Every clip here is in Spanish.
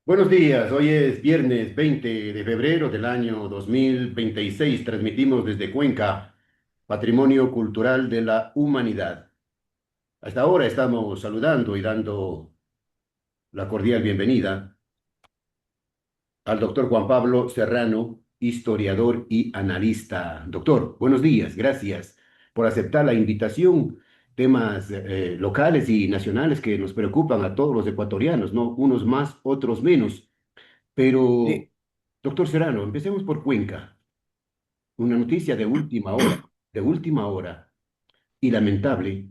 Buenos días, hoy es viernes 20 de febrero del año 2026. Transmitimos desde Cuenca, Patrimonio Cultural de la Humanidad. Hasta ahora estamos saludando y dando la cordial bienvenida al doctor Juan Pablo Serrano, historiador y analista. Doctor, buenos días, gracias por aceptar la invitación. Temas locales y nacionales que nos preocupan a todos los ecuatorianos, ¿no? Unos más, otros menos. Pero, Sí. doctor Serrano, empecemos por Cuenca. Una noticia de última hora y lamentable.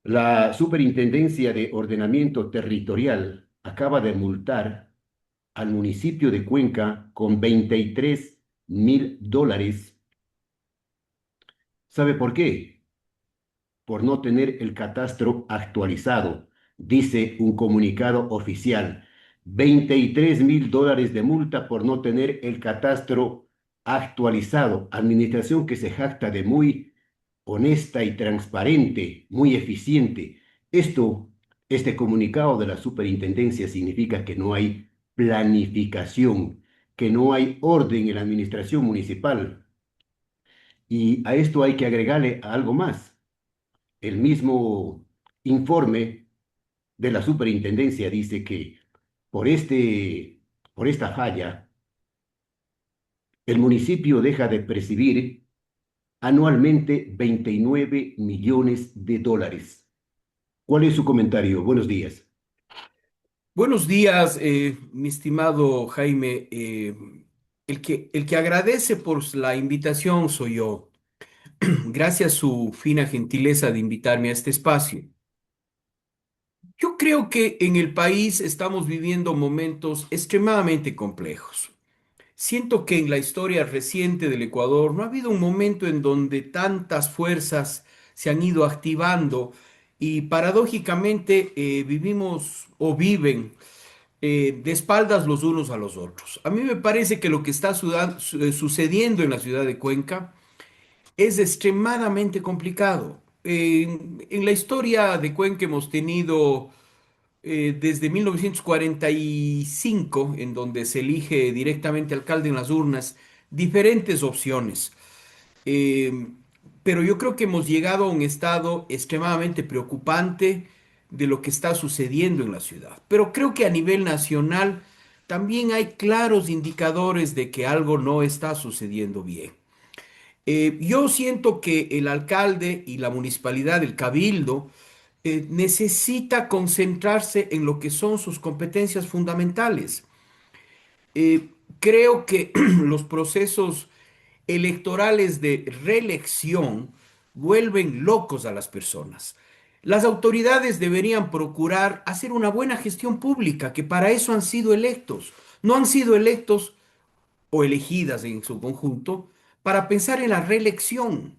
La Superintendencia de Ordenamiento Territorial acaba de multar al municipio de Cuenca con $23.000. ¿Sabe por qué? Por no tener el catastro actualizado, dice un comunicado oficial. $23.000 de multa por no tener el catastro actualizado. Administración que se jacta de muy honesta y transparente, muy eficiente. Esto, este comunicado de la superintendencia significa que no hay planificación, que no hay orden en la administración municipal. Y a esto hay que agregarle algo más. El mismo informe de la superintendencia dice que por por esta falla, el municipio deja de percibir anualmente $29 millones. ¿Cuál es su comentario? Buenos días. Buenos días, mi estimado Jaime. El que agradece por la invitación soy yo. Gracias a su fina gentileza de invitarme a este espacio. Yo creo que en el país estamos viviendo momentos extremadamente complejos. Siento que en la historia reciente del Ecuador no ha habido un momento en donde tantas fuerzas se han ido activando y paradójicamente vivimos o viven de espaldas los unos a los otros. A mí me parece que lo que está sucediendo en la ciudad de Cuenca es extremadamente complicado. En la historia de Cuenca hemos tenido desde 1945, en donde se elige directamente alcalde en las urnas, diferentes opciones. Eh, pero yo creo que hemos llegado a un estado extremadamente preocupante de lo que está sucediendo en la ciudad. Pero creo que a nivel nacional también hay claros indicadores de que algo no está sucediendo bien. Yo siento que el alcalde y la municipalidad, el cabildo, necesita concentrarse en lo que son sus competencias fundamentales. Eh, Creo que los procesos electorales de reelección vuelven locos a las personas. Las autoridades deberían procurar hacer una buena gestión pública, que para eso han sido electos. No han sido electos o elegidas en su conjunto para pensar en la reelección.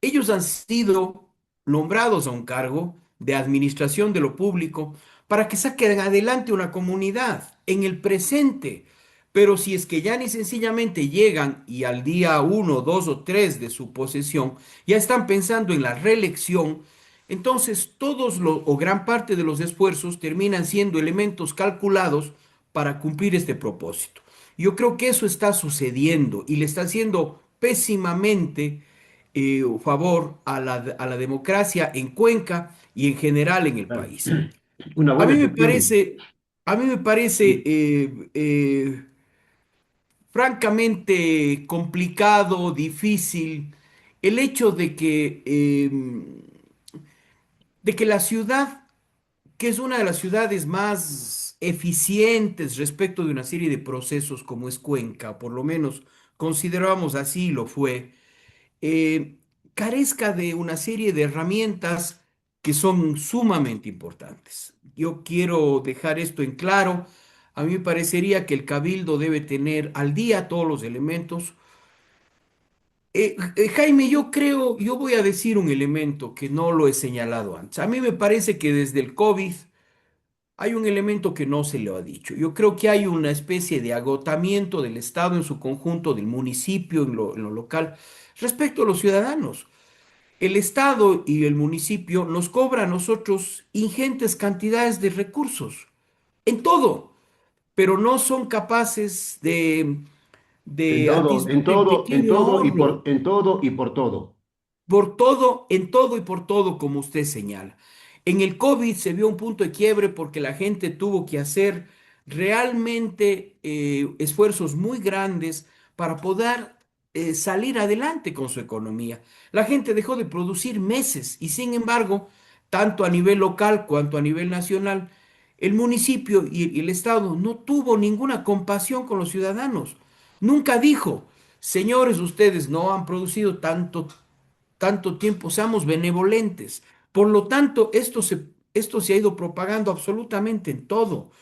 Ellos han sido nombrados a un cargo de administración de lo público para que saquen adelante una comunidad en el presente. Pero si es que ya ni sencillamente llegan y al día uno, dos o tres de su posesión ya están pensando en la reelección, entonces todos los o gran parte de los esfuerzos terminan siendo elementos calculados para cumplir este propósito. Yo creo que eso está sucediendo y le está haciendo pésimamente favor a la democracia en Cuenca y en general en el Claro. país. Una A buena mí me gestión. parece, a mí me parece francamente complicado, difícil, el hecho de que la ciudad, que es una de las ciudades más eficientes respecto de una serie de procesos como es Cuenca, por lo menos consideramos así lo fue, eh, carezca de una serie de herramientas que son sumamente importantes. Yo quiero dejar esto en claro. A mí me parecería que el cabildo debe tener al día todos los elementos. Jaime, yo creo, yo voy a decir un elemento que no lo he señalado antes. A mí me parece que desde el COVID hay un elemento que no se lo ha dicho. Yo creo que hay una especie de agotamiento del Estado en su conjunto, del municipio en lo local, respecto a los ciudadanos. El Estado y el municipio nos cobran a nosotros ingentes cantidades de recursos, en todo. pero no son capaces En de todo, en atisbar el todo, en pequeño todo y ahorro. en todo y por todo. Por todo, en todo y por todo, como usted señala. En el COVID se vio un punto de quiebre porque la gente tuvo que hacer realmente esfuerzos muy grandes para poder salir adelante con su economía. La gente dejó de producir meses y sin embargo, tanto a nivel local cuanto a nivel nacional, el municipio y el Estado no tuvo ninguna compasión con los ciudadanos. Nunca dijo, señores, ustedes no han producido tanto tiempo, seamos benevolentes. Por lo tanto, esto se ha ido propagando absolutamente en todo.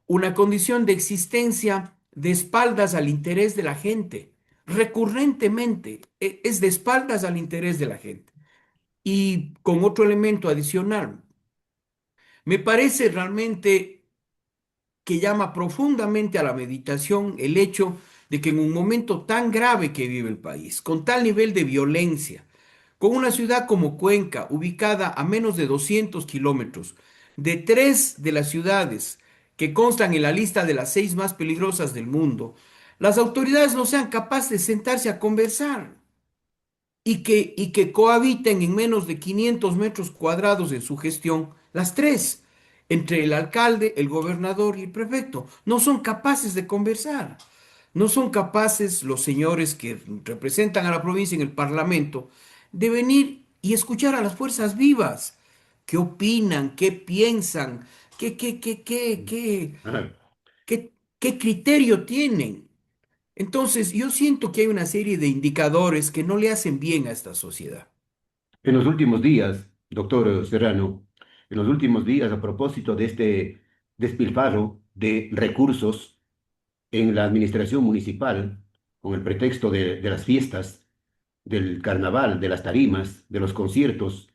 Una condición de existencia de espaldas al interés de la gente, recurrentemente, es de espaldas al interés de la gente. Y con otro elemento adicional, me parece realmente que llama profundamente a la meditación el hecho de que en un momento tan grave que vive el país, con tal nivel de violencia, con una ciudad como Cuenca, ubicada a menos de 200 kilómetros de tres de las ciudades que constan en la lista de las 6 más peligrosas del mundo, las autoridades no sean capaces de sentarse a conversar y que cohabiten en menos de 500 metros cuadrados en su gestión las tres, entre el alcalde, el gobernador y el prefecto. No son capaces de conversar. No son capaces los señores que representan a la provincia en el Parlamento de venir y escuchar a las fuerzas vivas. ¿Qué opinan? ¿Qué piensan? Ajá. ¿Qué criterio tienen? Entonces, yo siento que hay una serie de indicadores que no le hacen bien a esta sociedad. En los últimos días, doctor Serrano, en los últimos días, a propósito de este despilfarro de recursos en la administración municipal, con el pretexto de las fiestas, del carnaval, de las tarimas, de los conciertos,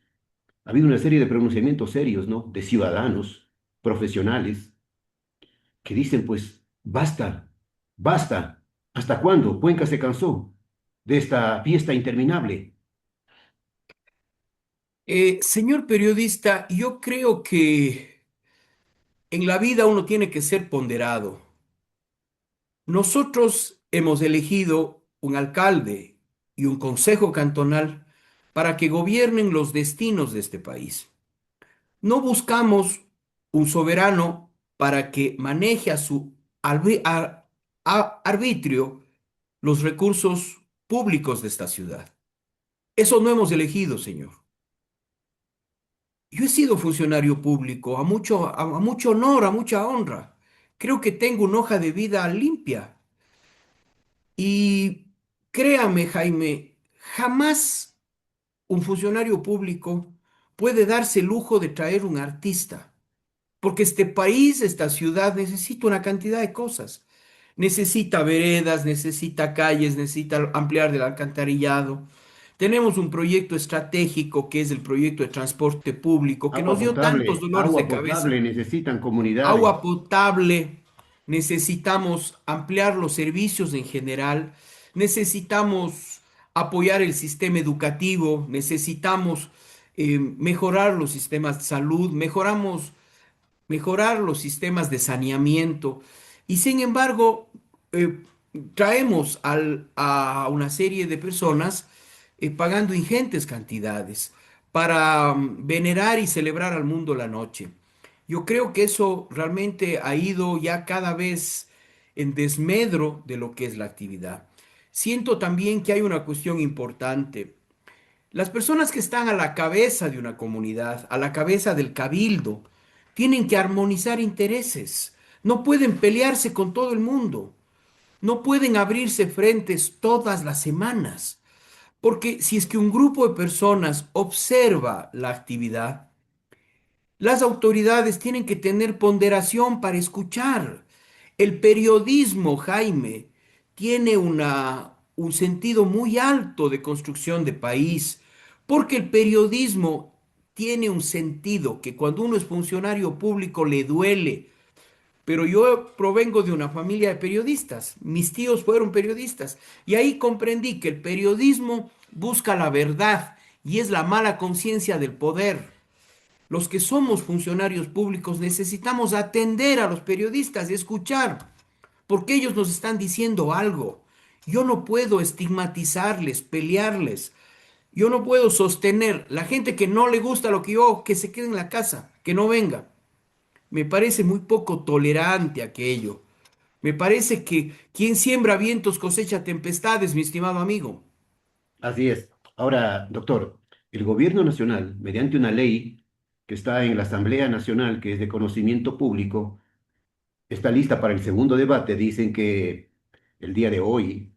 ha habido una serie de pronunciamientos serios, ¿no? De ciudadanos, profesionales, que dicen, pues, basta, basta. ¿Hasta cuándo? Cuenca se cansó de esta fiesta interminable. Señor periodista, yo creo que en la vida uno tiene que ser ponderado. Nosotros hemos elegido un alcalde y un consejo cantonal para que gobiernen los destinos de este país. No buscamos un soberano para que maneje a su arbitrio los recursos públicos de esta ciudad. Eso no hemos elegido, señor. Yo he sido funcionario público a mucho honor, a mucha honra. Creo que tengo una hoja de vida limpia. Y créame, Jaime, jamás un funcionario público puede darse el lujo de traer un artista. Porque este país, esta ciudad necesita una cantidad de cosas. Necesita veredas, necesita calles, necesita ampliar el alcantarillado. Tenemos un proyecto estratégico que es el proyecto de transporte público que nos dio tantos dolores Agua de cabeza. potable necesitan comunidades. Agua potable, necesitamos ampliar los servicios en general, necesitamos apoyar el sistema educativo, necesitamos mejorar los sistemas de salud, mejorar los sistemas de saneamiento y sin embargo eh, traemos a una serie de personas pagando ingentes cantidades para venerar y celebrar al mundo la noche. Yo creo que eso realmente ha ido ya cada vez en desmedro de lo que es la actividad. Siento también que hay una cuestión importante. Las personas que están a la cabeza de una comunidad, a la cabeza del cabildo, tienen que armonizar intereses. No pueden pelearse con todo el mundo. No pueden abrirse frentes todas las semanas. Porque si es que un grupo de personas observa la actividad, las autoridades tienen que tener ponderación para escuchar. El periodismo, Jaime, tiene un sentido muy alto de construcción de país, porque el periodismo tiene un sentido que cuando uno es funcionario público le duele. Pero yo provengo de una familia de periodistas, mis tíos fueron periodistas, y ahí comprendí que el periodismo busca la verdad y es la mala conciencia del poder. Los que somos funcionarios públicos necesitamos atender a los periodistas y escuchar. porque ellos nos están diciendo algo. Yo no puedo estigmatizarles, pelearles. Yo no puedo sostener la gente que no le gusta lo que yo hago, que se quede en la casa, que no venga. Me parece muy poco tolerante aquello. Me parece que quien siembra vientos cosecha tempestades, mi estimado amigo. Así es. Ahora, doctor, el gobierno nacional, mediante una ley que está en la Asamblea Nacional, que es de conocimiento público, está lista para el segundo debate. Dicen que el día de hoy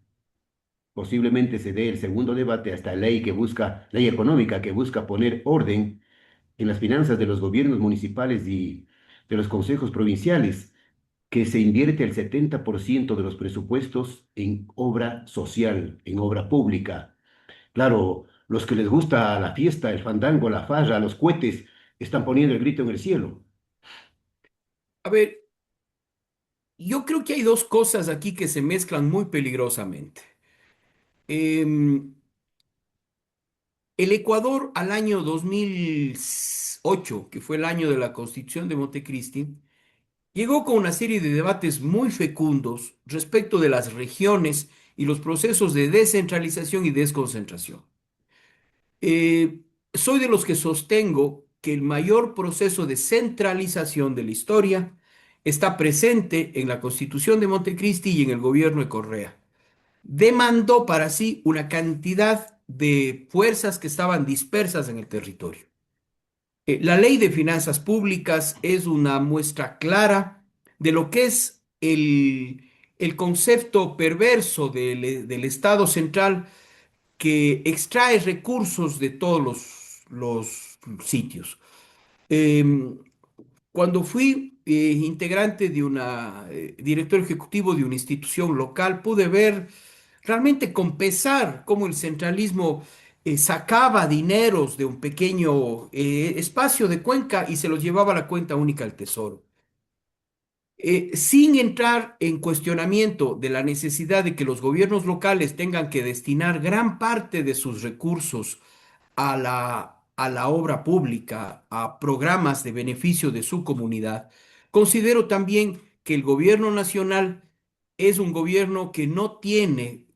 posiblemente se dé el segundo debate a esta ley que busca, ley económica, que busca poner orden en las finanzas de los gobiernos municipales y de los consejos provinciales, que se invierte el 70% de los presupuestos en obra social, en obra pública. Claro, los que les gusta la fiesta, el fandango, la farra, los cohetes, están poniendo el grito en el cielo. A ver, yo creo que hay dos cosas aquí que se mezclan muy peligrosamente. Em, el Ecuador al año 2008, que fue el año de la Constitución de Montecristi, llegó con una serie de debates muy fecundos respecto de las regiones y los procesos de descentralización y desconcentración. Eh, Soy de los que sostengo que el mayor proceso de centralización de la historia está presente en la Constitución de Montecristi y en el gobierno de Correa. Demandó para sí una cantidad de fuerzas que estaban dispersas en el territorio. La ley de finanzas públicas es una muestra clara de lo que es el concepto perverso del Estado central que extrae recursos de todos los sitios. Eh, Cuando fui integrante de una, director ejecutivo de una institución local, pude ver realmente con pesar cómo el centralismo sacaba dineros de un pequeño espacio de cuenca y se los llevaba a la cuenta única del tesoro. Sin entrar en cuestionamiento de la necesidad de que los gobiernos locales tengan que destinar gran parte de sus recursos a la obra pública, a programas de beneficio de su comunidad, considero también que el gobierno nacional es un gobierno que no tiene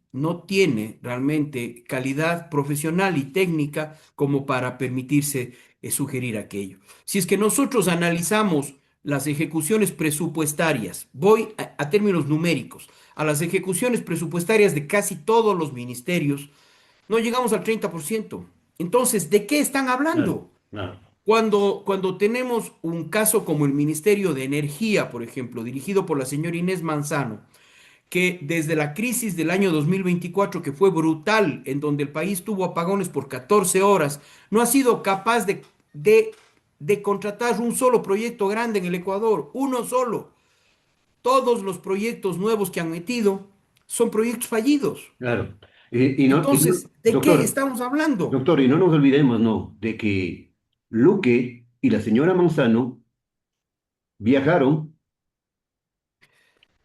realmente calidad profesional y técnica como para permitirse sugerir aquello. Si es que nosotros analizamos las ejecuciones presupuestarias, voy a términos numéricos, a las ejecuciones presupuestarias de casi todos los ministerios, no llegamos al 30%. Entonces, ¿de qué están Claro, hablando? claro, Cuando tenemos un caso como el Ministerio de Energía, por ejemplo, dirigido por la señora Inés Manzano, que desde la crisis del año 2024, que fue brutal, en donde el país tuvo apagones por 14 horas, no ha sido capaz de contratar un solo proyecto grande en el Ecuador, uno solo. Todos los proyectos nuevos que han metido son proyectos fallidos. claro. Entonces, ¿de qué Doctor, estamos hablando? doctor, y no nos olvidemos, ¿no?, de que Luque y la señora Manzano viajaron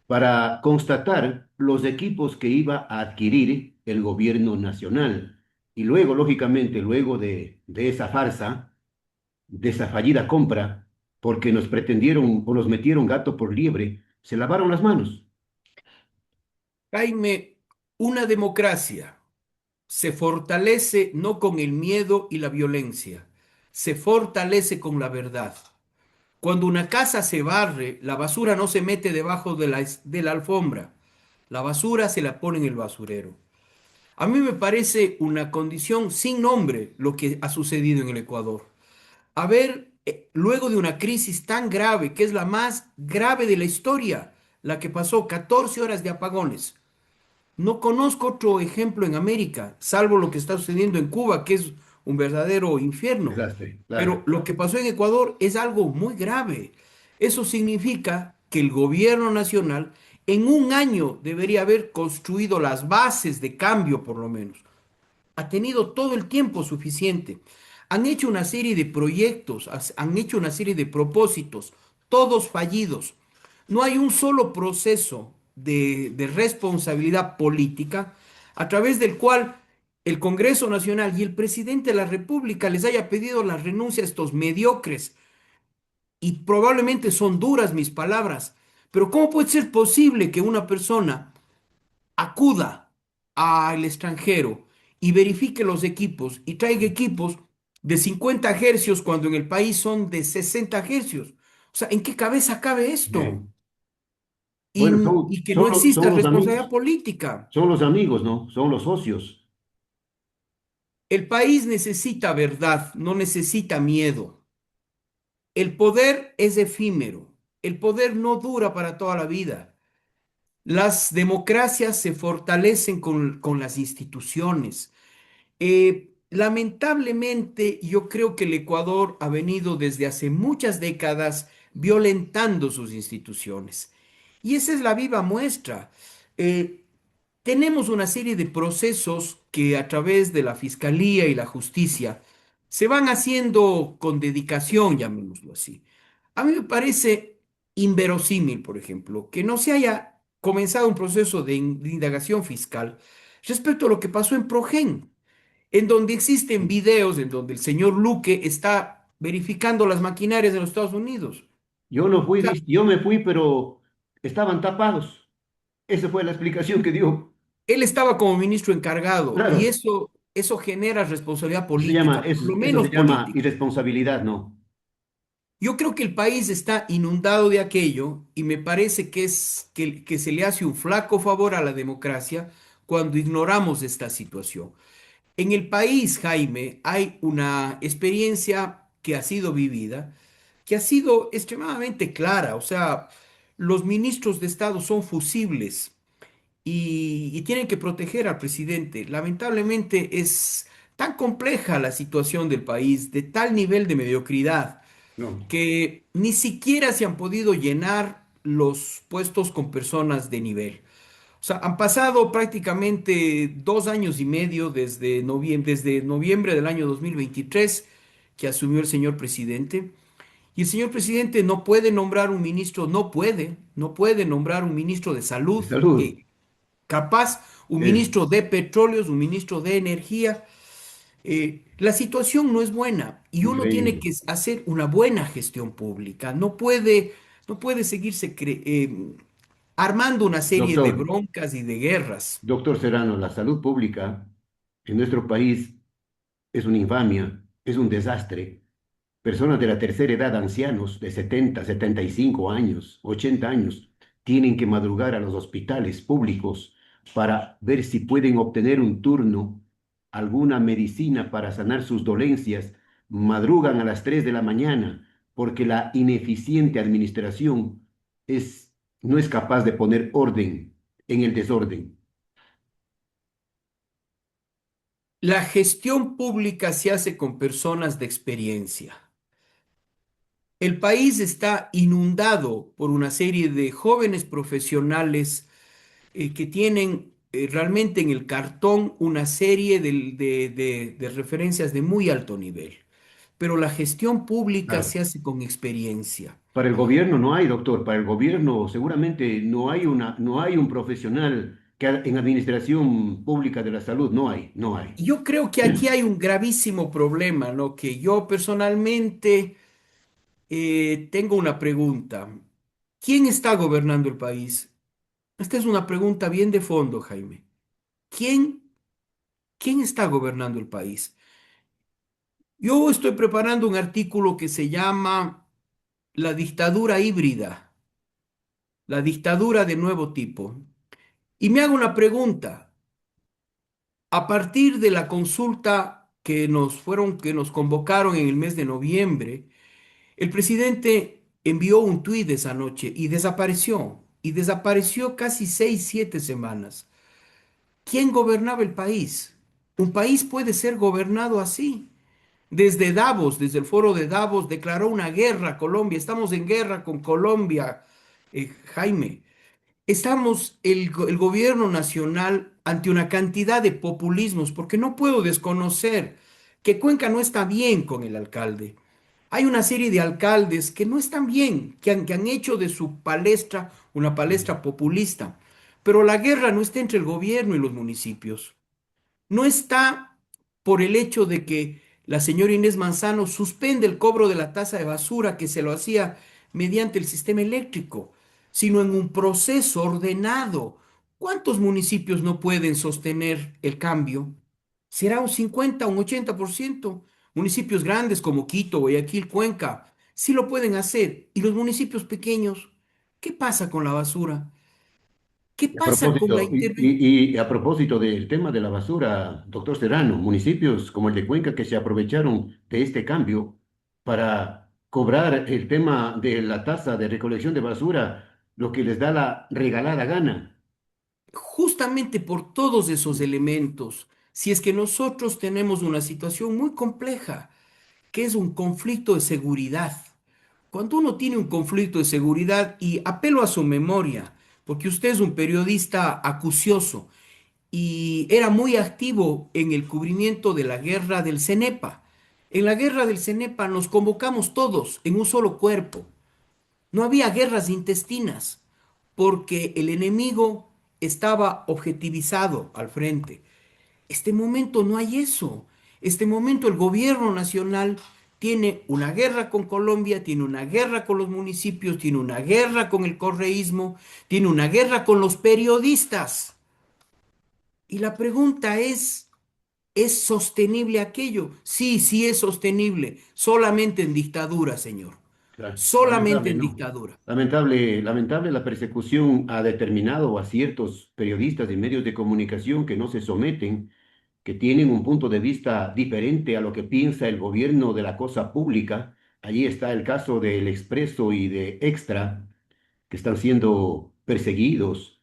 para constatar los equipos que iba a adquirir el gobierno nacional. Y luego, lógicamente, luego de esa farsa, de esa fallida compra, porque nos pretendieron o nos metieron gato por liebre, se lavaron las manos. Jaime, una democracia se fortalece no con el miedo y la violencia, se fortalece con la verdad. Cuando una casa se barre, la basura no se mete debajo de la alfombra, la basura se la pone en el basurero. A mí me parece una condición sin nombre lo que ha sucedido en el Ecuador. A ver, luego de una crisis tan grave, que es la más grave de la historia, la que pasó 14 horas de apagones, no conozco otro ejemplo en América, salvo lo que está sucediendo en Cuba, que es un verdadero infierno. Desastre, Pero claro. lo que pasó en Ecuador es algo muy grave. Eso significa que el gobierno nacional en un año debería haber construido las bases de cambio, por lo menos. Ha tenido todo el tiempo suficiente. Han hecho una serie de proyectos, han hecho una serie de propósitos, todos fallidos. No hay un solo proceso de responsabilidad política a través del cual el Congreso Nacional y el presidente de la República les haya pedido la renuncia a estos mediocres. Y probablemente son duras mis palabras, Pero ¿cómo puede ser posible que una persona acuda al extranjero y verifique los equipos y traiga equipos de 50 hercios cuando en el país son de 60 hercios? O sea, ¿en qué cabeza cabe esto? Bien. Bueno, Y que no son exista los responsabilidad amigos, política. son los amigos, ¿no? Son los socios. El país necesita verdad, no necesita miedo. El poder es efímero. El poder no dura para toda la vida. Las democracias se fortalecen con las instituciones. Lamentablemente, yo creo que el Ecuador ha venido desde hace muchas décadas violentando sus instituciones. Y esa es la viva muestra. Eh, Tenemos una serie de procesos que a través de la Fiscalía y la Justicia se van haciendo con dedicación, llamémoslo así. A mí me parece inverosímil, por ejemplo, que no se haya comenzado un proceso de indagación fiscal respecto a lo que pasó en Progen, en donde existen videos en donde el señor Luque está verificando las maquinarias de los Estados Unidos. Yo no O fui, sea, yo me fui, pero estaban tapados. Esa fue la explicación que dio. él estaba como ministro encargado y Claro, eso genera responsabilidad política, por lo eso se menos llama política. irresponsabilidad, ¿no? Yo creo que el país está inundado de aquello y me parece que se le hace un flaco favor a la democracia cuando ignoramos esta situación. En el país, Jaime, hay una experiencia que ha sido vivida, que ha sido extremadamente clara. O sea, los ministros de Estado son fusibles y tienen que proteger al presidente. Lamentablemente es tan compleja la situación del país, de tal nivel de mediocridad, No, que ni siquiera se han podido llenar los puestos con personas de nivel. O sea, han pasado prácticamente 2 años y medio desde noviembre del año 2023 que asumió el señor presidente. Y el señor presidente no puede nombrar un ministro, no puede nombrar un ministro de de salud, salud. capaz, un Es ministro de petróleos, un ministro de energía. La situación no es buena y uno tiene increíble. que hacer una buena gestión pública. No puede seguirse armando una serie de Doctor, broncas y de guerras. doctor Serrano, la salud pública en nuestro país es una infamia, es un desastre. Personas de la tercera edad, ancianos de 70, 75 años, 80 años, tienen que madrugar a los hospitales públicos para ver si pueden obtener un turno, alguna medicina para sanar sus dolencias. Madrugan a las 3 de la mañana porque la ineficiente administración no es capaz de poner orden en el desorden. La gestión pública se hace con personas de experiencia. El país está inundado por una serie de jóvenes profesionales que tienen realmente en el cartón una serie de referencias de muy alto nivel. Pero la gestión pública Claro. se hace con experiencia. Para el gobierno no hay, doctor. Para el gobierno seguramente no hay un profesional en administración pública de la salud. No hay, no hay. Y yo creo que aquí hay un gravísimo problema, ¿no? Que yo personalmente tengo una pregunta. ¿Quién está gobernando el país? Esta es una pregunta bien de fondo, Jaime. ¿Quién, quién está gobernando el país? Yo estoy preparando un artículo que se llama La dictadura híbrida, la dictadura de nuevo tipo. Y me hago una pregunta. A partir de la consulta que nos convocaron en el mes de noviembre, el presidente envió un tuit esa noche y desapareció casi 6, 7 semanas. ¿Quién gobernaba el país? Un país puede ser gobernado así. Desde Davos, desde el foro de Davos, declaró una guerra a Colombia. Estamos en guerra con Colombia, Jaime. Estamos el gobierno nacional ante una cantidad de populismos, porque no puedo desconocer que Cuenca no está bien con el alcalde. Hay una serie de alcaldes que no están bien, que han hecho de su palestra una palestra populista. Pero la guerra no está entre el gobierno y los municipios. No está por el hecho de que la señora Inés Manzano suspende el cobro de la tasa de basura que se lo hacía mediante el sistema eléctrico. sino en un proceso ordenado. ¿Cuántos municipios no pueden sostener el cambio? ¿Será un 50, un 80%? Municipios grandes como Quito, Guayaquil, Cuenca, sí lo pueden hacer. ¿Y los municipios pequeños? ¿Qué pasa con la basura? ¿Qué Y a pasa con la propósito, intervención? y a propósito del tema de la basura, doctor Serrano, municipios como el de Cuenca que se aprovecharon de este cambio para cobrar el tema de la tasa de recolección de basura, lo que les da la regalada gana. Justamente por todos esos elementos, si es que nosotros tenemos una situación muy compleja, que es un conflicto de seguridad. Cuando uno tiene un conflicto de seguridad, y apelo a su memoria, porque usted es un periodista acucioso y era muy activo en el cubrimiento de la guerra del CENEPA. En la guerra del CENEPA nos convocamos todos en un solo cuerpo. No había guerras intestinas porque el enemigo estaba objetivizado al frente. Este momento no hay eso. Este momento el gobierno nacional tiene una guerra con Colombia, tiene una guerra con los municipios, tiene una guerra con el correísmo, tiene una guerra con los periodistas. Y la pregunta ¿es sostenible aquello? Sí, sí es sostenible, solamente en dictadura, señor. Claro, Solamente lamentable, en ¿no? dictadura. Lamentable, lamentable la persecución a determinado o a ciertos periodistas y medios de comunicación que no se someten, que tienen un punto de vista diferente a lo que piensa el gobierno de la cosa pública. Allí está el caso del Expreso y de Extra, que están siendo perseguidos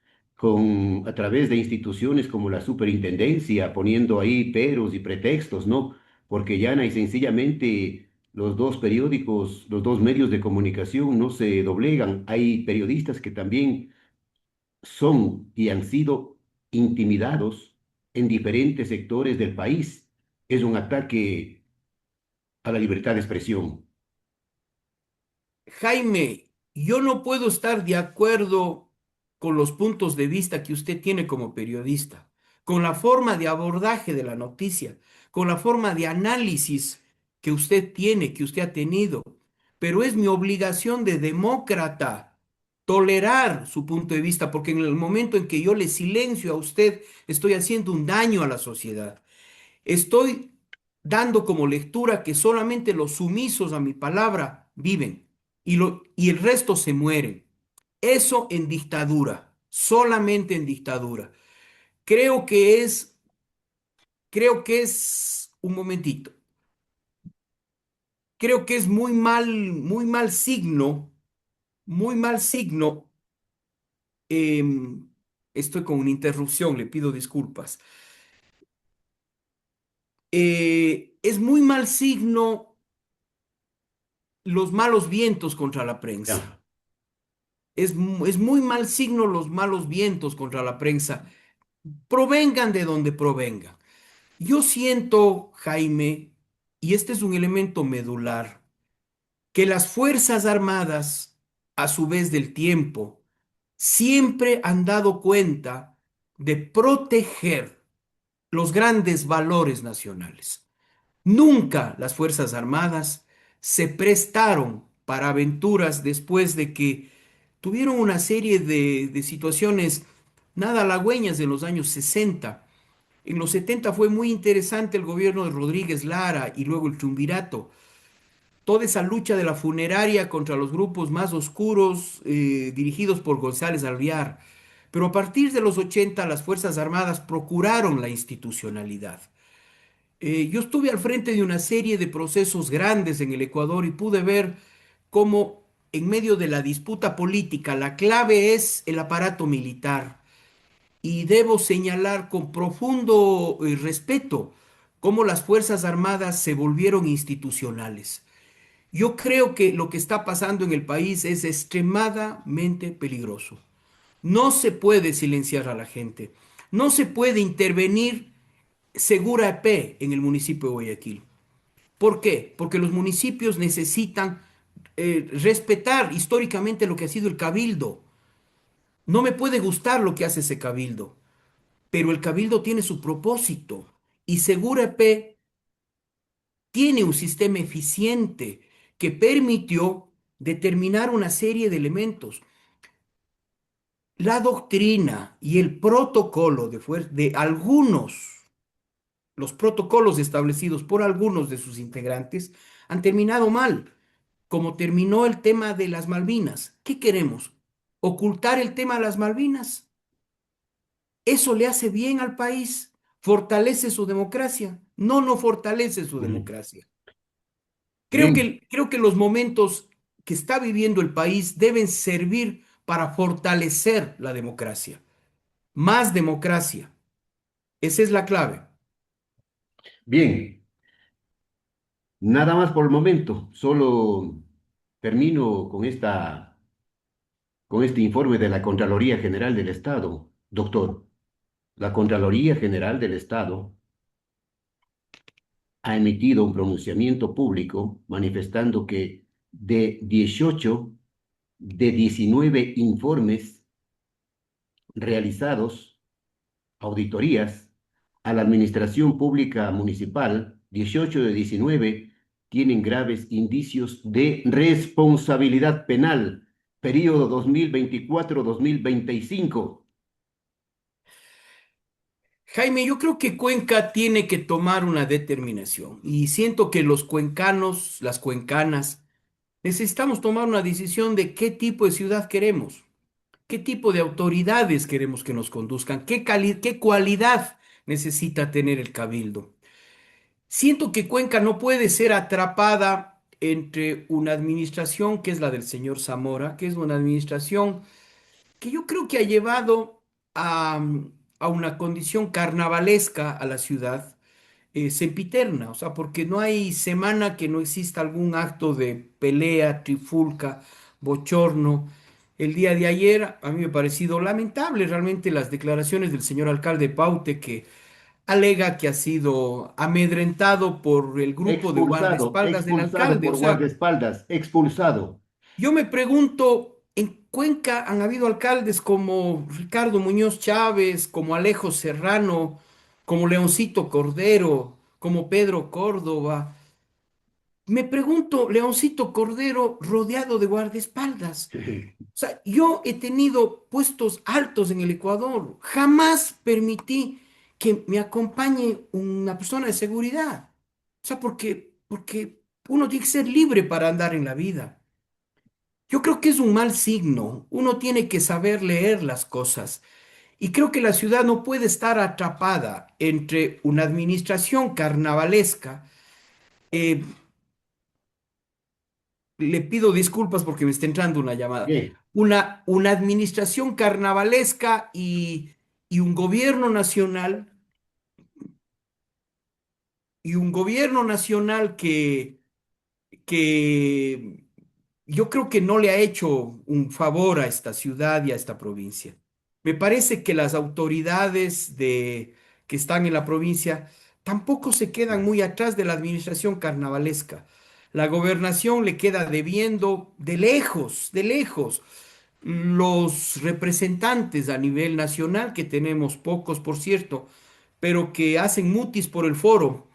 a través de instituciones como la superintendencia, poniendo ahí peros y pretextos, ¿no? Porque llana y sencillamente los dos periódicos, los dos medios de comunicación no se doblegan. Hay periodistas que también son y han sido intimidados en diferentes sectores del país. Es un ataque a la libertad de expresión. Jaime, yo no puedo estar de acuerdo con los puntos de vista que usted tiene como periodista, con la forma de abordaje de la noticia, con la forma de análisis que usted tiene, que usted ha tenido, pero es mi obligación de demócrata tolerar su punto de vista, porque en el momento en que yo le silencio a usted, estoy haciendo un daño a la sociedad. Estoy dando como lectura que solamente los sumisos a mi palabra viven y el resto se mueren. Eso en dictadura, solamente en dictadura. Creo que es, un momentito, creo que es muy mal signo, muy mal signo. em, Estoy con una interrupción, le pido disculpas. Es muy mal signo los malos vientos contra la prensa. Ya. Es muy mal signo los malos vientos contra la prensa, provengan de donde provengan. Yo siento, Jaime, y este es un elemento medular, que las Fuerzas Armadas, a su vez del tiempo, siempre han dado cuenta de proteger los grandes valores nacionales. Nunca las Fuerzas Armadas se prestaron para aventuras después de que tuvieron una serie de situaciones nada halagüeñas en los años 60. En los 70 fue muy interesante el gobierno de Rodríguez Lara y luego el Triunvirato. Toda esa lucha de la funeraria contra los grupos más oscuros dirigidos por González Alvear. Pero a partir de los 80 las Fuerzas Armadas procuraron la institucionalidad. Yo estuve al frente de una serie de procesos grandes en el Ecuador y pude ver cómo en medio de la disputa política la clave es el aparato militar. Y debo señalar con profundo respeto cómo las Fuerzas Armadas se volvieron institucionales. Yo creo que lo que está pasando en el país es extremadamente peligroso. No se puede silenciar a la gente. No se puede intervenir segura EP en el municipio de Guayaquil. ¿Por qué? Porque los municipios necesitan respetar históricamente lo que ha sido el cabildo. No me puede gustar lo que hace ese cabildo, pero el cabildo tiene su propósito y Segura EP tiene un sistema eficiente que permitió determinar una serie de elementos. la doctrina y el protocolo de algunos, los protocolos establecidos por algunos de sus integrantes han terminado mal, como terminó el tema de las Malvinas. ¿Qué queremos? ¿Ocultar el tema de las Malvinas? ¿Eso le hace bien al país? ¿Fortalece su democracia? No, no fortalece su Ujú. democracia. Bien, Creo que los momentos que está viviendo el país deben servir para fortalecer la democracia. Más democracia. Esa es la clave. bien. Nada más por el momento. Solo termino con este informe de la Contraloría General del Estado, doctor. La Contraloría General del Estado ha emitido un pronunciamiento público manifestando que de 18 de 19 informes realizados, auditorías a la Administración Pública Municipal, 18 de 19 tienen graves indicios de responsabilidad penal, periodo 2024-2025. Jaime, yo creo que Cuenca tiene que tomar una determinación y siento que los cuencanos, las cuencanas, necesitamos tomar una decisión de qué tipo de ciudad queremos, qué tipo de autoridades queremos que nos conduzcan, qué cualidad necesita tener el cabildo. Siento que Cuenca no puede ser atrapada entre una administración que es la del señor Zamora, que es una administración que yo creo que ha llevado a, a una condición carnavalesca a la ciudad, sempiterna, o sea, porque no hay semana que no exista algún acto de pelea, trifulca, bochorno. El día de ayer a mí me ha parecido lamentable realmente las declaraciones del señor alcalde Paute, que alega que ha sido amedrentado por el grupo de Expulsado, guardaespaldas del expulsado alcalde. por O sea, guardaespaldas, expulsado. yo me pregunto, en Cuenca han habido alcaldes como Ricardo Muñoz Chávez, como Alejo Serrano, como Leoncito Cordero, como Pedro Córdoba. Me pregunto, Leoncito Cordero rodeado de guardaespaldas. O sea, yo he tenido puestos altos en el Ecuador. Jamás permití que me acompañe una persona de seguridad. O sea, porque uno tiene que ser libre para andar en la vida. Yo creo que es un mal signo. Uno tiene que saber leer las cosas. Y creo que la ciudad no puede estar atrapada entre una administración carnavalesca. eh, Le pido disculpas porque me está entrando una llamada. Bien, Una administración carnavalesca y un gobierno nacional, y un gobierno nacional que yo creo que no le ha hecho un favor a esta ciudad y a esta provincia. Me parece que las autoridades que están en la provincia tampoco se quedan muy atrás de la administración carnavalesca. La gobernación le queda debiendo de lejos, de lejos. Los representantes a nivel nacional, que tenemos pocos, por cierto, pero que hacen mutis por el foro,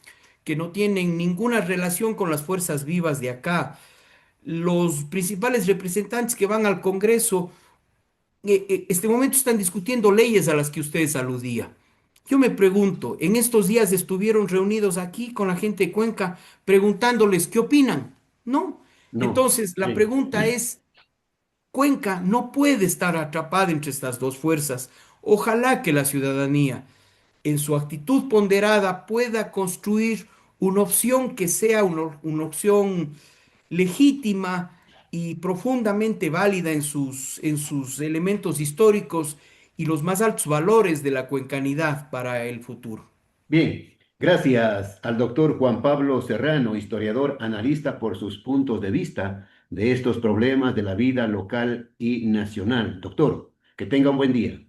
que no tienen ninguna relación con las fuerzas vivas de acá. Los principales representantes que van al Congreso, este momento están discutiendo leyes a las que ustedes aludía. Yo me pregunto, en estos días estuvieron reunidos aquí con la gente de Cuenca preguntándoles qué opinan. No. no, Entonces, la bien, pregunta es, Cuenca no puede estar atrapada entre estas dos fuerzas. Ojalá que la ciudadanía, en su actitud ponderada, pueda construir una opción que sea una opción legítima y profundamente válida en sus elementos históricos y los más altos valores de la cuencanidad para el futuro. bien. Gracias al doctor Juan Pablo Serrano, historiador, analista, por sus puntos de vista de estos problemas de la vida local y nacional. Doctor, que tenga un buen día.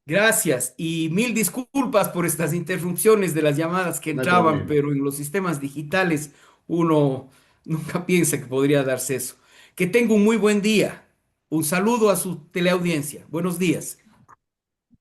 Gracias y mil disculpas por estas interrupciones de las llamadas que No hay entraban, problema. pero en los sistemas digitales uno nunca piensa que podría darse eso. Que tenga un muy buen día. Un saludo a su teleaudiencia. Buenos días.